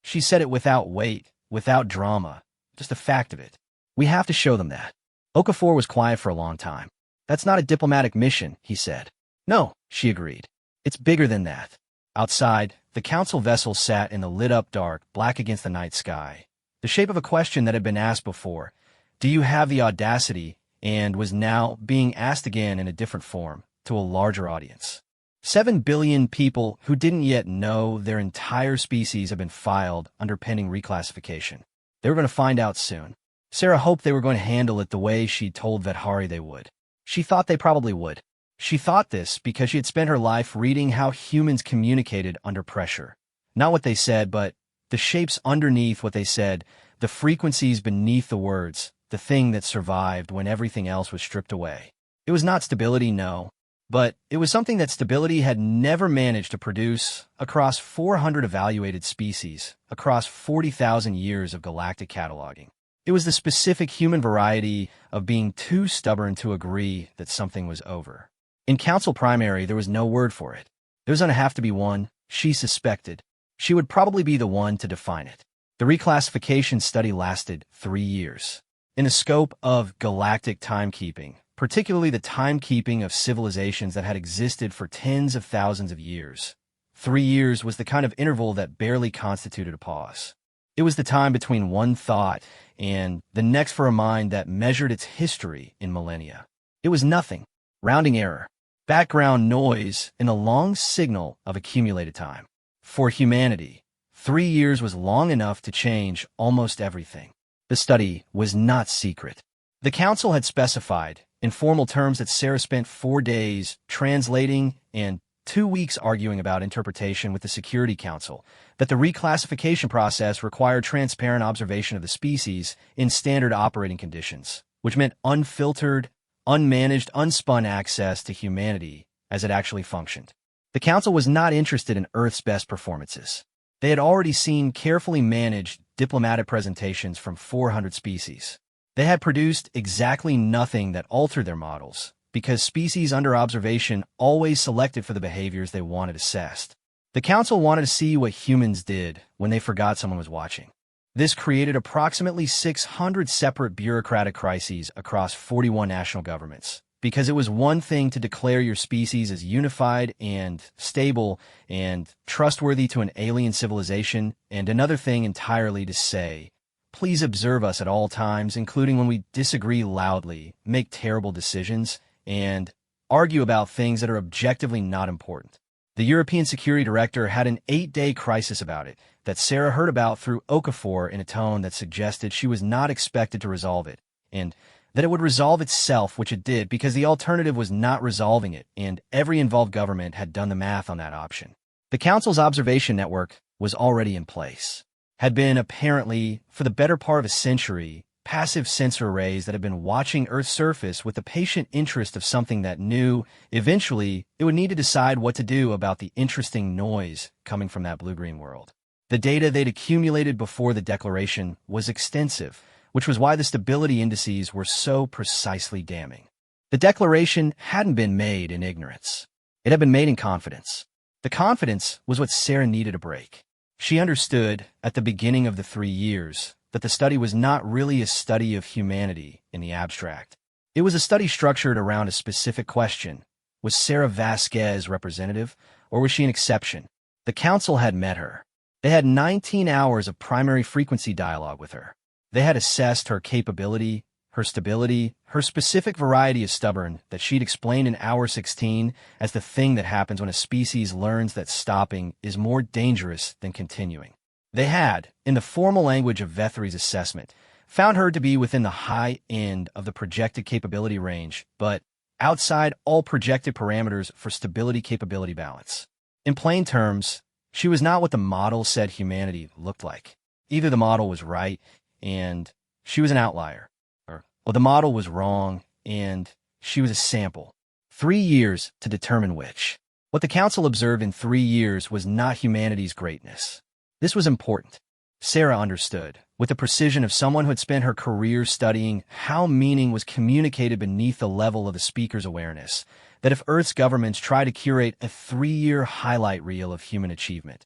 She said it without weight, without drama, just a fact of it. We have to show them that. Okafor was quiet for a long time. That's not a diplomatic mission, he said. No, she agreed. It's bigger than that. Outside, the council vessel sat in the lit-up dark, black against the night sky. The shape of a question that had been asked before. Do you have the audacity? And was now being asked again in a different form, to a larger audience. 7 billion people who didn't yet know their entire species had been filed under pending reclassification. They were going to find out soon. Sarah hoped they were going to handle it the way she told Vedhari they would. She thought they probably would. She thought this because she had spent her life reading how humans communicated under pressure. Not what they said, but the shapes underneath what they said, the frequencies beneath the words, the thing that survived when everything else was stripped away. It was not stability, no, but it was something that stability had never managed to produce across 400 evaluated species, across 40,000 years of galactic cataloging. It was the specific human variety of being too stubborn to agree that something was over. In Council Primary, there was no word for it. There was going to have to be one, she suspected. She would probably be the one to define it. The reclassification study lasted 3 years. In the scope of galactic timekeeping, particularly the timekeeping of civilizations that had existed for tens of thousands of years. 3 years was the kind of interval that barely constituted a pause. It was the time between one thought and the next for a mind that measured its history in millennia. It was nothing, rounding error, background noise in the long signal of accumulated time. For humanity, 3 years was long enough to change almost everything. The study was not secret. The council had specified, in formal terms, that Sarah spent 4 days translating and 2 weeks arguing about interpretation with the Security Council, that the reclassification process required transparent observation of the species in standard operating conditions, which meant unfiltered, unmanaged, unspun access to humanity as it actually functioned. The council was not interested in Earth's best performances. They had already seen carefully managed diplomatic presentations from 400 species. They had produced exactly nothing that altered their models, because species under observation always selected for the behaviors they wanted assessed. The council wanted to see what humans did when they forgot someone was watching. This created approximately 600 separate bureaucratic crises across 41 national governments, because it was one thing to declare your species as unified and stable and trustworthy to an alien civilization, and another thing entirely to say, please observe us at all times, including when we disagree loudly, make terrible decisions, and argue about things that are objectively not important. The European Security Director had an 8-day crisis about it that Sarah heard about through Okafor in a tone that suggested she was not expected to resolve it, and that it would resolve itself, which it did, because the alternative was not resolving it, and every involved government had done the math on that option. The Council's observation network was already in place, had been apparently, for the better part of a century, passive sensor arrays that had been watching Earth's surface with the patient interest of something that knew, eventually, it would need to decide what to do about the interesting noise coming from that blue-green world. The data they'd accumulated before the declaration was extensive, which was why the stability indices were so precisely damning. The declaration hadn't been made in ignorance. It had been made in confidence. The confidence was what Sarah needed to break. She understood, at the beginning of the 3 years, that the study was not really a study of humanity in the abstract. It was a study structured around a specific question. Was Sarah Vasquez representative, or was she an exception? The council had met her. They had 19 hours of primary frequency dialogue with her. They had assessed her capability, her stability, her specific variety of stubborn that she'd explained in hour 16 as the thing that happens when a species learns that stopping is more dangerous than continuing. They had, in the formal language of Vethry's assessment, found her to be within the high end of the projected capability range, but outside all projected parameters for stability capability balance. In plain terms, she was not what the model said humanity looked like. Either the model was right and she was an outlier, or the model was wrong and she was a sample. 3 years to determine which. What the council observed in 3 years was not humanity's greatness. This was important. Sarah understood, with the precision of someone who had spent her career studying how meaning was communicated beneath the level of the speaker's awareness, that if Earth's governments try to curate a 3-year highlight reel of human achievement,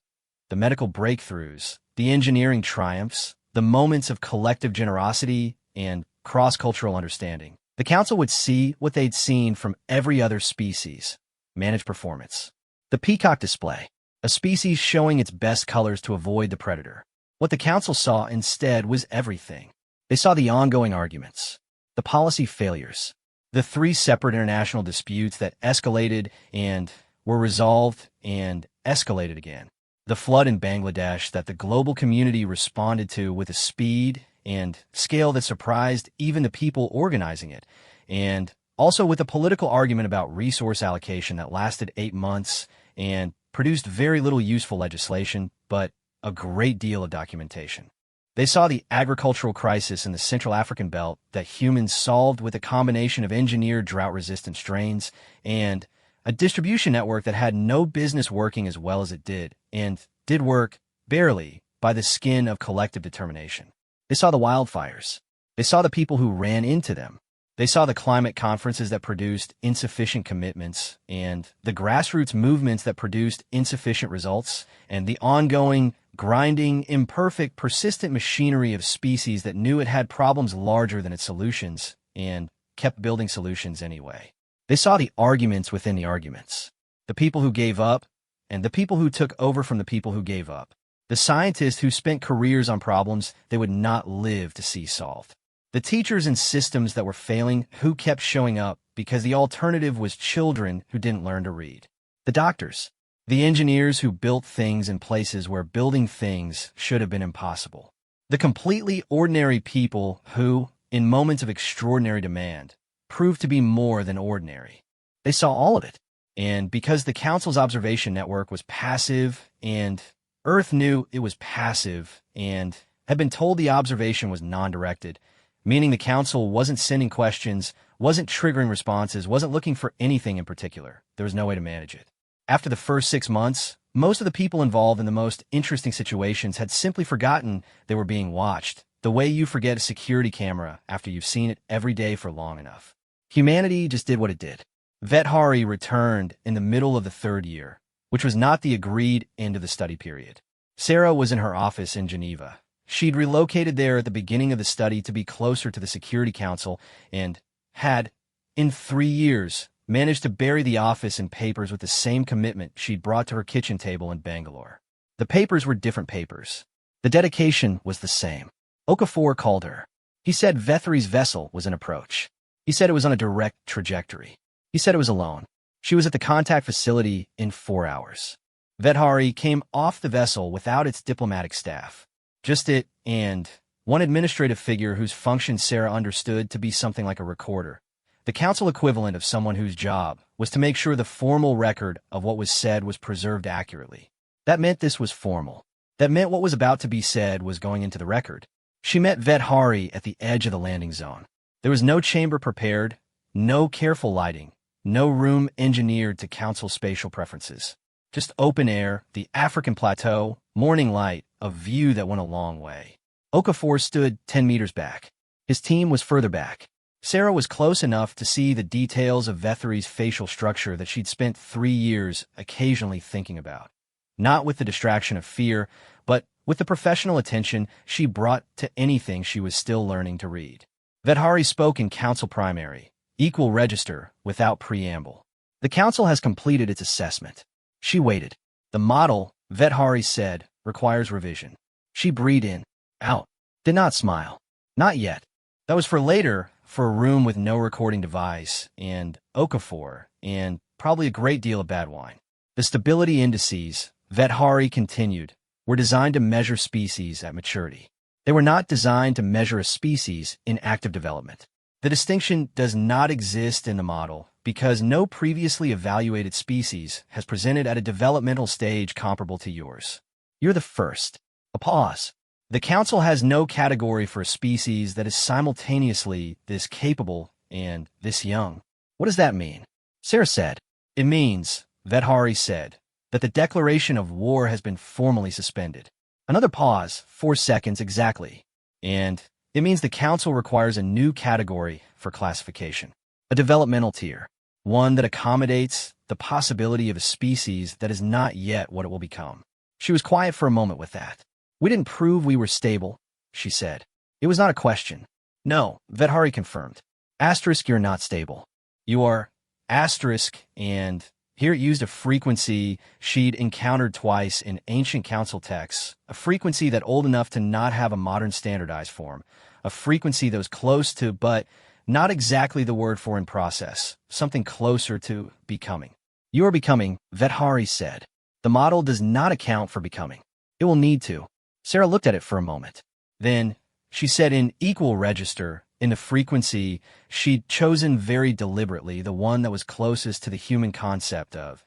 the medical breakthroughs, the engineering triumphs, the moments of collective generosity and cross-cultural understanding, the council would see what they'd seen from every other species: managed performance. The peacock display, a species showing its best colors to avoid the predator. What the council saw instead was everything. They saw the ongoing arguments, the policy failures, the 3 separate international disputes that escalated and were resolved and escalated again, the flood in Bangladesh that the global community responded to with a speed and scale that surprised even the people organizing it, and also with a political argument about resource allocation that lasted 8 months and produced very little useful legislation, but a great deal of documentation. They saw the agricultural crisis in the Central African belt that humans solved with a combination of engineered drought-resistant strains and a distribution network that had no business working as well as it did, and did work, barely, by the skin of collective determination. They saw the wildfires. They saw the people who ran into them. They saw the climate conferences that produced insufficient commitments, and the grassroots movements that produced insufficient results, and the ongoing, grinding, imperfect, persistent machinery of species that knew it had problems larger than its solutions, and kept building solutions anyway. They saw the arguments within the arguments, the people who gave up, and the people who took over from the people who gave up, the scientists who spent careers on problems they would not live to see solved, the teachers and systems that were failing who kept showing up because the alternative was children who didn't learn to read, the doctors, the engineers who built things in places where building things should have been impossible, the completely ordinary people who, in moments of extraordinary demand, proved to be more than ordinary. They saw all of it, and because the council's observation network was passive and Earth knew it was passive and had been told the observation was non-directed, meaning the council wasn't sending questions, wasn't triggering responses, wasn't looking for anything in particular. There was no way to manage it. After the first 6 months, most of the people involved in the most interesting situations had simply forgotten they were being watched, the way you forget a security camera after you've seen it every day for long enough. Humanity just did what it did. Vethari returned in the middle of the 3rd year, which was not the agreed end of the study period. Sarah was in her office in Geneva. She'd relocated there at the beginning of the study to be closer to the Security Council and had, in 3 years, managed to bury the office in papers with the same commitment she'd brought to her kitchen table in Bangalore. The papers were different papers. The dedication was the same. Okafor called her. He said Vethari's vessel was an approach. He said it was on a direct trajectory. He said it was alone. She was at the contact facility in 4 hours. Vethari came off the vessel without its diplomatic staff. Just it and one administrative figure whose function Sarah understood to be something like a recorder, the council equivalent of someone whose job was to make sure the formal record of what was said was preserved accurately. That meant this was formal. That meant what was about to be said was going into the record. She met Vethari at the edge of the landing zone. There was no chamber prepared, no careful lighting, no room engineered to council spatial preferences. Just open air, the African plateau, morning light, a view that went a long way. Okafor stood 10 meters back. His team was further back. Sarah was close enough to see the details of Vethari's facial structure that she'd spent 3 years occasionally thinking about. Not with the distraction of fear, but with the professional attention she brought to anything she was still learning to read. Vethari spoke in council primary, equal register, without preamble. The council has completed its assessment. She waited. The model, Vethari said, requires revision. She breathed in, out, did not smile. Not yet. That was for later, for a room with no recording device, and Okafor, and probably a great deal of bad wine. The stability indices, Vethari continued, were designed to measure species at maturity. They were not designed to measure a species in active development. The distinction does not exist in the model because no previously evaluated species has presented at a developmental stage comparable to yours. You're the first. A pause. The Council has no category for a species that is simultaneously this capable and this young. What does that mean? Sarah said. It means, Vedhari said, that the declaration of war has been formally suspended. Another pause, 4 seconds exactly. And it means the Council requires a new category for classification. A developmental tier. One that accommodates the possibility of a species that is not yet what it will become. She was quiet for a moment with that. We didn't prove we were stable, she said. It was not a question. No, Vedhari confirmed. Asterisk, you're not stable. You are asterisk, and here it used a frequency she'd encountered twice in ancient council texts, a frequency that old enough to not have a modern standardized form, a frequency that was close to, but not exactly the word for in process, something closer to becoming. You are becoming, Vedhari said. The model does not account for becoming. It will need to. Sarah looked at it for a moment. Then, she said in equal register, in the frequency she'd chosen very deliberately, the one that was closest to the human concept of,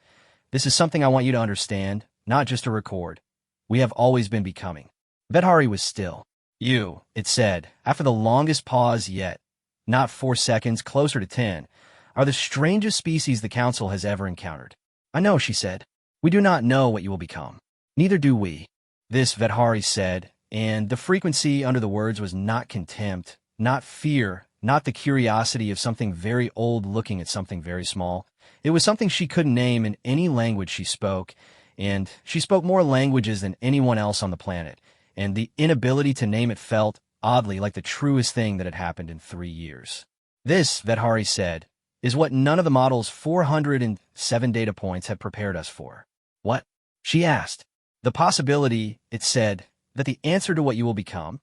this is something I want you to understand, not just to record. We have always been becoming. Vedhari was still. You, it said, after the longest pause yet, not 4 seconds, closer to 10, are the strangest species the Council has ever encountered. I know, she said. We do not know what you will become. Neither do we. This, Vedhari said, and the frequency under the words was not contempt, not fear, not the curiosity of something very old looking at something very small. It was something she couldn't name in any language she spoke, and she spoke more languages than anyone else on the planet, and the inability to name it felt, oddly, like the truest thing that had happened in 3 years. This, Vedhari said, is what none of the model's 407 data points had prepared us for. What? She asked. The possibility, it said, that the answer to what you will become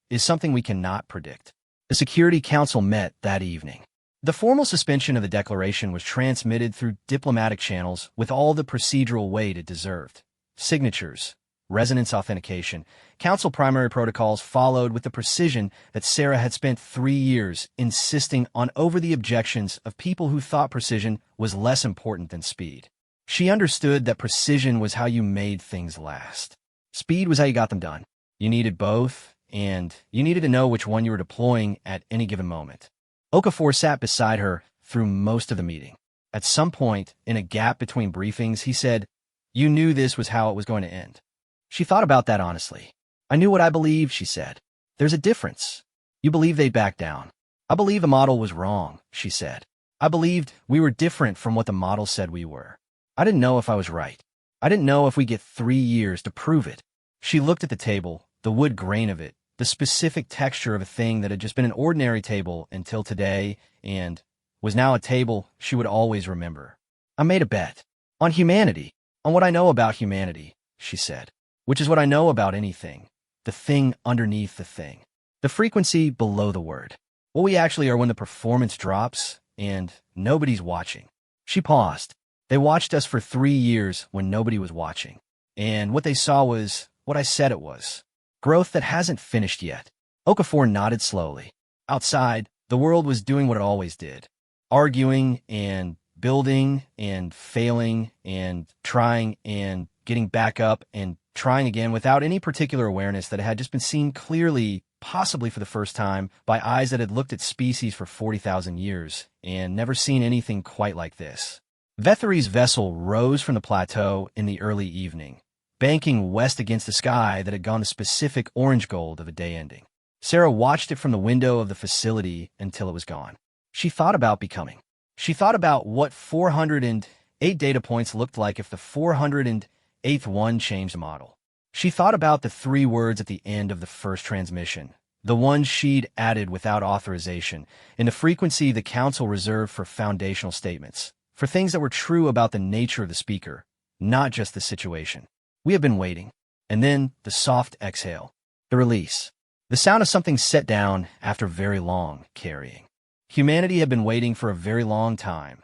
is something we cannot predict. The Security Council met that evening. The formal suspension of the declaration was transmitted through diplomatic channels with all the procedural weight it deserved. Signatures, resonance authentication, Council primary protocols followed with the precision that Sarah had spent 3 years insisting on over the objections of people who thought precision was less important than speed. She understood that precision was how you made things last. Speed was how you got them done. You needed both, and you needed to know which one you were deploying at any given moment. Okafor sat beside her through most of the meeting. At some point, in a gap between briefings, he said, "You knew this was how it was going to end." She thought about that honestly. "I knew what I believed," she said. "There's a difference. You believe they'd back down. I believe the model was wrong," she said. "I believed we were different from what the model said we were. I didn't know if I was right. I didn't know if we'd get 3 years to prove it." She looked at the table, the wood grain of it, the specific texture of a thing that had just been an ordinary table until today and was now a table she would always remember. "I made a bet. On humanity. On what I know about humanity," she said. "Which is what I know about anything. The thing underneath the thing. The frequency below the word. What we actually are when the performance drops and nobody's watching." She paused. They watched us for 3 years when nobody was watching. And what they saw was what I said it was. Growth that hasn't finished yet. Okafor nodded slowly. Outside, the world was doing what it always did. Arguing and building and failing and trying and getting back up and trying again without any particular awareness that it had just been seen clearly, possibly for the first time, by eyes that had looked at species for 40,000 years and never seen anything quite like this. Vethari's vessel rose from the plateau in the early evening, banking west against the sky that had gone the specific orange gold of a day ending. Sarah watched it from the window of the facility until it was gone. She thought about becoming. She thought about what 408 data points looked like if the 408th one changed the model. She thought about the 3 words at the end of the first transmission, the ones she'd added without authorization, in the frequency the Council reserved for foundational statements, for things that were true about the nature of the speaker, not just the situation. We have been waiting. And then the soft exhale, the release, the sound of something set down after very long carrying. Humanity had been waiting for a very long time,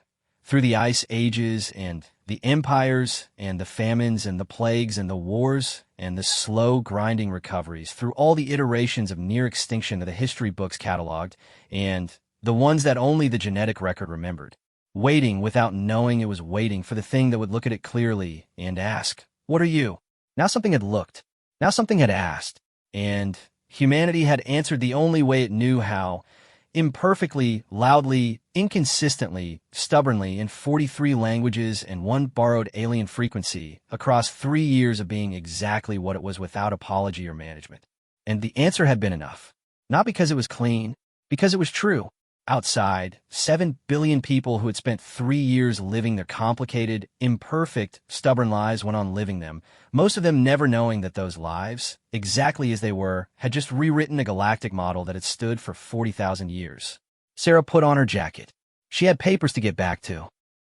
through the ice ages and the empires and the famines and the plagues and the wars and the slow grinding recoveries, through all the iterations of near extinction that the history books cataloged and the ones that only the genetic record remembered, waiting without knowing it was waiting for the thing that would look at it clearly and ask, "What are you?" Now something had looked. Now something had asked. And humanity had answered the only way it knew how, imperfectly, loudly, inconsistently, stubbornly, in 43 languages and one borrowed alien frequency, across 3 years of being exactly what it was without apology or management. And the answer had been enough. Not because it was clean, because it was true. Outside, 7 billion people who had spent 3 years living their complicated, imperfect, stubborn lives went on living them, most of them never knowing that those lives, exactly as they were, had just rewritten a galactic model that had stood for 40,000 years. Sarah put on her jacket. She had papers to get back to.